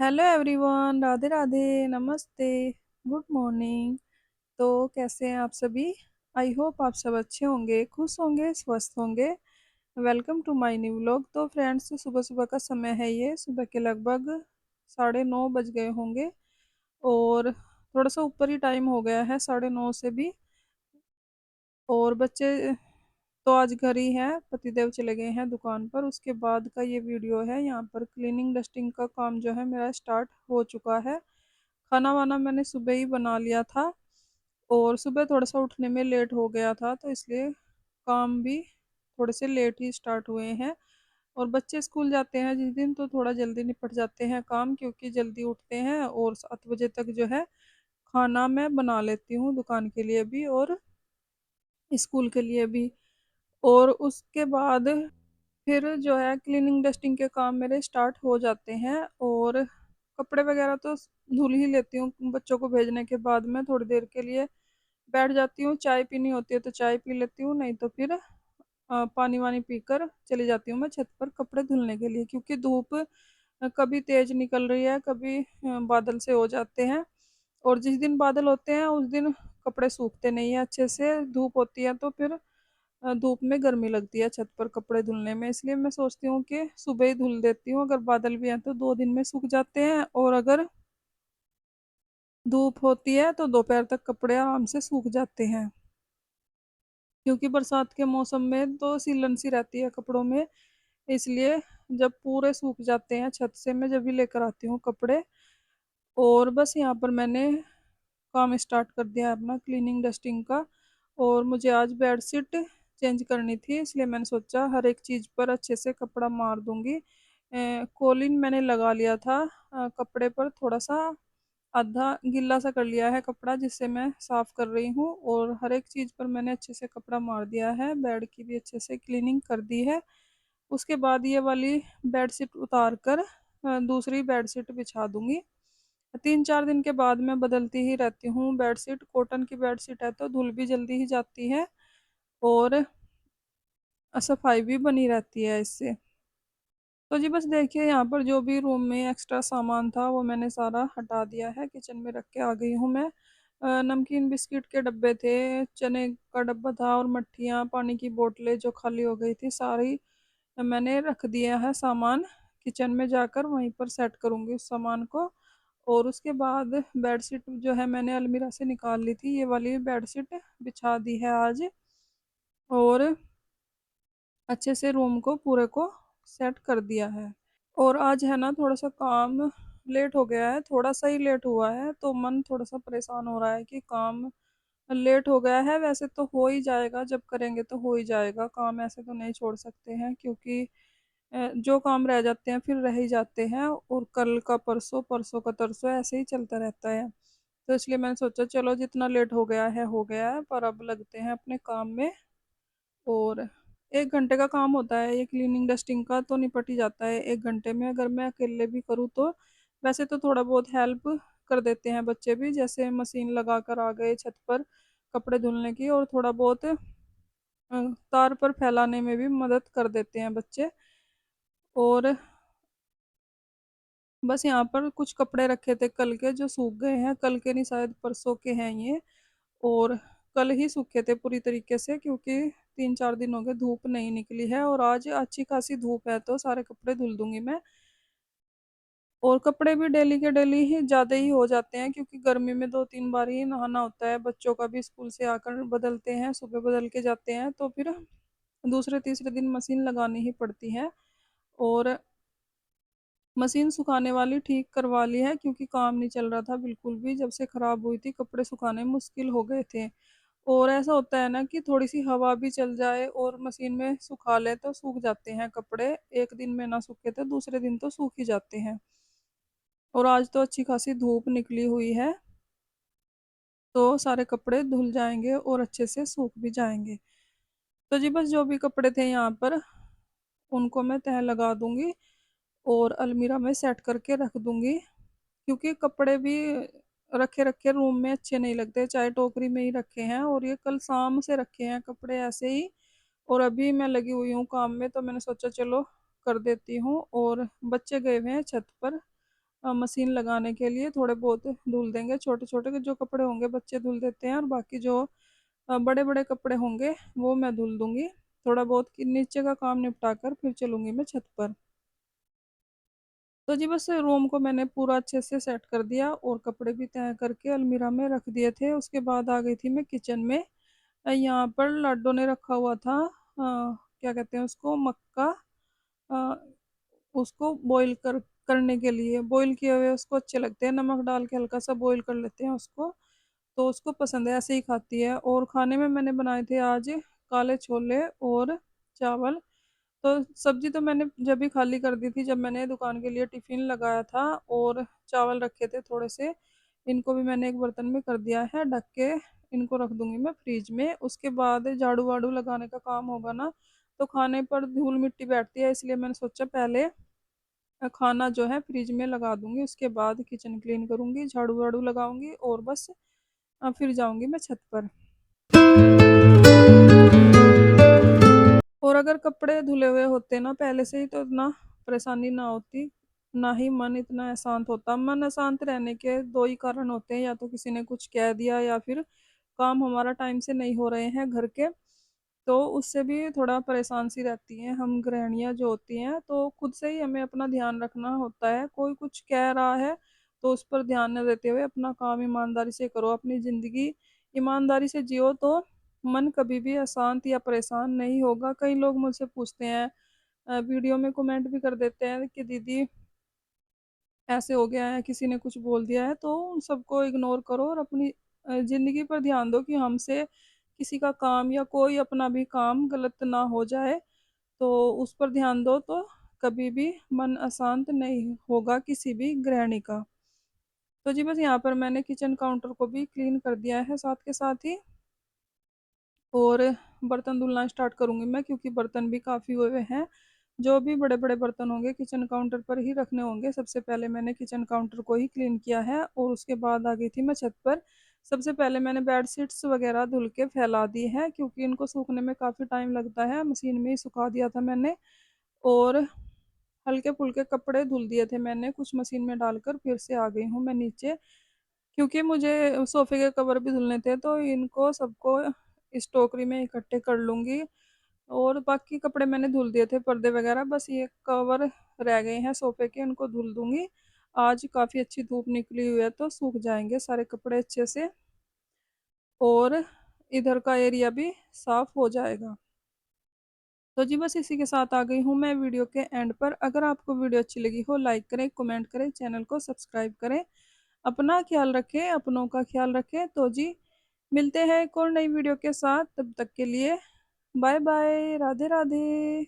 Hello everyone, Radhe Radhe, नमस्ते, good morning. तो कैसे हैं आप सभी? आई होप आप सब अच्छे होंगे, खुश होंगे, स्वस्थ होंगे। Welcome to my new vlog. तो फ्रेंड्स, सुबह सुबह का समय है, ये सुबह के लगभग 9:30 बज गए होंगे और थोड़ा सा ऊपर ही टाइम हो गया है, 9:30 से भी। और बच्चे तो आज घर ही हैं, पतिदेव चले गए हैं दुकान पर। उसके बाद का ये वीडियो है। यहाँ पर क्लीनिंग डस्टिंग का काम जो है मेरा स्टार्ट हो चुका है। खाना वाना मैंने सुबह ही बना लिया था और सुबह थोड़ा सा उठने में लेट हो गया था, तो इसलिए काम भी थोड़े से लेट ही स्टार्ट हुए हैं। और बच्चे स्कूल जाते हैं जिस दिन, तो थोड़ा जल्दी निपट जाते हैं काम, क्योंकि जल्दी उठते हैं और 7 बजे तक जो है खाना मैं बना लेती हूँ, दुकान के लिए भी और स्कूल के लिए भी। और उसके बाद फिर जो है क्लीनिंग डस्टिंग के काम मेरे स्टार्ट हो जाते हैं। और कपड़े वगैरह तो धुल ही लेती हूँ। बच्चों को भेजने के बाद मैं थोड़ी देर के लिए बैठ जाती हूँ, चाय पीनी होती है तो चाय पी लेती हूँ, नहीं तो फिर पानी वानी पीकर चली जाती हूँ मैं छत पर कपड़े धुलने के लिए, क्योंकि धूप कभी तेज निकल रही है, कभी बादल से हो जाते हैं। और जिस दिन बादल होते हैं उस दिन कपड़े सूखते नहीं है अच्छे से। धूप होती है तो फिर धूप में गर्मी लगती है छत पर कपड़े धुलने में, इसलिए मैं सोचती हूँ कि सुबह ही धुल देती हूँ। अगर बादल भी हैं तो 2 दिन में सूख जाते हैं, और अगर धूप होती है तो दोपहर तक कपड़े आराम से सूख जाते हैं। क्योंकि बरसात के मौसम में तो सीलन सी रहती है कपड़ों में, इसलिए जब पूरे सूख जाते हैं छत से मैं जब भी लेकर आती हूँ कपड़े। और बस यहाँ पर मैंने काम स्टार्ट कर दिया है अपना क्लीनिंग डस्टिंग का। और मुझे आज बेडशीट चेंज करनी थी, इसलिए मैंने सोचा हर एक चीज़ पर अच्छे से कपड़ा मार दूंगी। कॉलिन मैंने लगा लिया था कपड़े पर, थोड़ा सा आधा गीला सा कर लिया है कपड़ा, जिससे मैं साफ कर रही हूँ। और हर एक चीज़ पर मैंने अच्छे से कपड़ा मार दिया है, बेड की भी अच्छे से क्लीनिंग कर दी है। उसके बाद ये वाली बेडशीट उतार कर दूसरी बेडशीट बिछा दूंगी। 3-4 दिन के बाद मैं बदलती ही रहती हूँ बेडशीट। कॉटन की बेडशीट है तो धुल भी जल्दी ही जाती है और सफाई भी बनी रहती है इससे। तो जी बस देखिए, यहाँ पर जो भी रूम में एक्स्ट्रा सामान था वो मैंने सारा हटा दिया है, किचन में रख के आ गई हूँ मैं। नमकीन बिस्किट के डब्बे थे, चने का डब्बा था और मट्ठियाँ, पानी की बोतलें जो खाली हो गई थी सारी मैंने रख दिया है सामान। किचन में जाकर वहीं पर सेट करूँगी उस सामान को। और उसके बाद बेडशीट जो है मैंने अलमीरा से निकाल ली थी, ये वाली बेडशीट बिछा दी है आज। और अच्छे से रूम को पूरे को सेट कर दिया है। और आज है ना, थोड़ा सा काम लेट हो गया है, थोड़ा सा ही लेट हुआ है, तो मन थोड़ा सा परेशान हो रहा है कि काम लेट हो गया है। वैसे तो हो ही जाएगा, जब करेंगे तो हो ही जाएगा काम, ऐसे तो नहीं छोड़ सकते हैं, क्योंकि जो काम रह जाते हैं फिर रह ही जाते हैं, और कल का परसों, परसों का तरसों, ऐसे ही चलता रहता है। तो इसलिए मैंने सोचा चलो जितना लेट हो गया है हो गया है, पर अब लगते हैं अपने काम में। और 1 घंटे का काम होता है ये क्लीनिंग डस्टिंग का, तो निपट ही जाता है 1 घंटे में, अगर मैं अकेले भी करूँ तो। वैसे तो थोड़ा बहुत हेल्प कर देते हैं बच्चे भी, जैसे मशीन लगा कर आ गए छत पर कपड़े धुलने की, और थोड़ा बहुत तार पर फैलाने में भी मदद कर देते हैं बच्चे। और बस यहाँ पर कुछ कपड़े रखे थे कल के, जो सूख गए हैं, कल के नहीं शायद परसों के हैं ये। और कल ही सूखे थे पूरी तरीके से, क्योंकि 3-4 दिन हो गए धूप नहीं निकली है, और आज अच्छी खासी धूप है तो सारे कपड़े धुल दूंगी मैं। और कपड़े भी डेली के डेली ही ज्यादा ही हो जाते हैं, क्योंकि गर्मी में 2-3 बार ही नहाना होता है। बच्चों का भी स्कूल से आकर बदलते हैं, सुबह बदल के जाते हैं, तो फिर दूसरे तीसरे दिन मशीन लगानी ही पड़ती है। और मशीन सुखाने वाली ठीक करवा ली है, क्योंकि काम नहीं चल रहा था बिल्कुल भी, जब से खराब हुई थी कपड़े सुखाने मुश्किल हो गए थे। और ऐसा होता है ना कि थोड़ी सी हवा भी चल जाए और मशीन में सुखा ले तो सूख जाते हैं कपड़े, एक दिन में ना सूखे तो दूसरे दिन तो सूख ही जाते हैं। और आज तो अच्छी खासी धूप निकली हुई है, तो सारे कपड़े धुल जाएंगे और अच्छे से सूख भी जाएंगे। तो जी बस जो भी कपड़े थे यहाँ पर उनको मैं तह लगा दूंगी और अलमीरा में सेट करके रख दूंगी, क्योंकि कपड़े भी रखे रखे रूम में अच्छे नहीं लगते, चाहे टोकरी में ही रखे हैं। और ये कल शाम से रखे हैं कपड़े ऐसे ही, और अभी मैं लगी हुई हूँ काम में, तो मैंने सोचा चलो कर देती हूँ। और बच्चे गए हुए हैं छत पर मशीन लगाने के लिए थोड़े बहुत धुल देंगे। छोटे छोटे जो कपड़े होंगे बच्चे धुल देते हैं, और बाकी जो बड़े बड़े कपड़े होंगे वो मैं धुल दूंगी। थोड़ा बहुत नीचे का काम निपटा कर फिर चलूंगी मैं छत पर। तो जी बस रूम को मैंने पूरा अच्छे से सेट कर दिया और कपड़े भी तय करके अलमीरा में रख दिए थे। उसके बाद आ गई थी मैं किचन में। यहाँ पर लाडो ने रखा हुआ था क्या कहते हैं उसको, मक्का। अ, उसको बॉईल करने के लिए, बॉईल किए हुए उसको अच्छे लगते हैं, नमक डाल के हल्का सा बॉईल कर लेते हैं उसको। तो उसको पसंद है, ऐसे ही खाती है। और खाने में मैंने बनाए थे आज काले छोले और चावल। तो सब्जी तो मैंने जब भी खाली कर दी थी, जब मैंने दुकान के लिए टिफिन लगाया था। और चावल रखे थे थोड़े से, इनको भी मैंने एक बर्तन में कर दिया है ढक के। इनको रख दूंगी मैं फ्रिज में। उसके बाद झाड़ू वाड़ू लगाने का काम होगा ना, तो खाने पर धूल मिट्टी बैठती है, इसलिए मैंने सोचा पहले खाना जो है फ्रिज में लगा दूंगी, उसके बाद किचन क्लीन करूंगी, झाड़ू वाड़ू लगाऊंगी और बस फिर जाऊंगी मैं छत पर। और अगर कपड़े धुले हुए होते ना पहले से ही, तो इतना परेशानी ना होती, ना ही मन इतना अशांत होता। मन अशांत रहने के दो ही कारण होते हैं, या तो किसी ने कुछ कह दिया, या फिर काम हमारा टाइम से नहीं हो रहे हैं घर के। तो उससे भी थोड़ा परेशान सी रहती हैं हम गृहिणियाँ जो होती हैं। तो खुद से ही हमें अपना ध्यान रखना होता है। कोई कुछ कह रहा है तो उस पर ध्यान न देते हुए अपना काम ईमानदारी से करो, अपनी जिंदगी ईमानदारी से जियो, तो मन कभी भी अशांत या परेशान नहीं होगा। कई लोग मुझसे पूछते हैं, वीडियो में कमेंट भी कर देते हैं कि दीदी ऐसे हो गया है, किसी ने कुछ बोल दिया है। तो उन सबको इग्नोर करो और अपनी जिंदगी पर ध्यान दो कि हमसे किसी का काम या कोई अपना भी काम गलत ना हो जाए। तो उस पर ध्यान दो, तो कभी भी मन अशांत नहीं होगा किसी भी गृहिणी का। तो जी बस यहाँ पर मैंने किचन काउंटर को भी क्लीन कर दिया है साथ के साथ ही। और बर्तन धुलना स्टार्ट करूंगी मैं, क्योंकि बर्तन भी काफ़ी हुए हुए हैं। जो भी बड़े बड़े बर्तन होंगे किचन काउंटर पर ही रखने होंगे। सबसे पहले मैंने किचन काउंटर को ही क्लीन किया है, और उसके बाद आ गई थी मैं छत पर। सबसे पहले मैंने बेडशीट्स वगैरह धुल के फैला दी है, क्योंकि इनको सूखने में काफ़ी टाइम लगता है। मशीन में ही सुखा दिया था मैंने। और हल्के फुल्के कपड़े धुल दिए थे मैंने, कुछ मशीन में डालकर फिर से आ गई हूँ मैं नीचे, क्योंकि मुझे सोफे के कवर भी धुलने थे। तो इनको सबको इस टोकरी में इकट्ठे कर लूँगी। और बाकी कपड़े मैंने धुल दिए थे, पर्दे वगैरह, बस ये कवर रह गए हैं सोफे के, इनको धुल दूँगी। आज काफ़ी अच्छी धूप निकली हुई है तो सूख जाएंगे सारे कपड़े अच्छे से, और इधर का एरिया भी साफ हो जाएगा। तो जी बस इसी के साथ आ गई हूँ मैं वीडियो के एंड पर। अगर आपको वीडियो अच्छी लगी हो, लाइक करें, कमेंट करें, चैनल को सब्सक्राइब करें। अपना ख्याल रखें, अपनों का ख्याल रखें। तो जी मिलते हैं एक और नई वीडियो के साथ, तब तक के लिए बाय बाय, राधे राधे।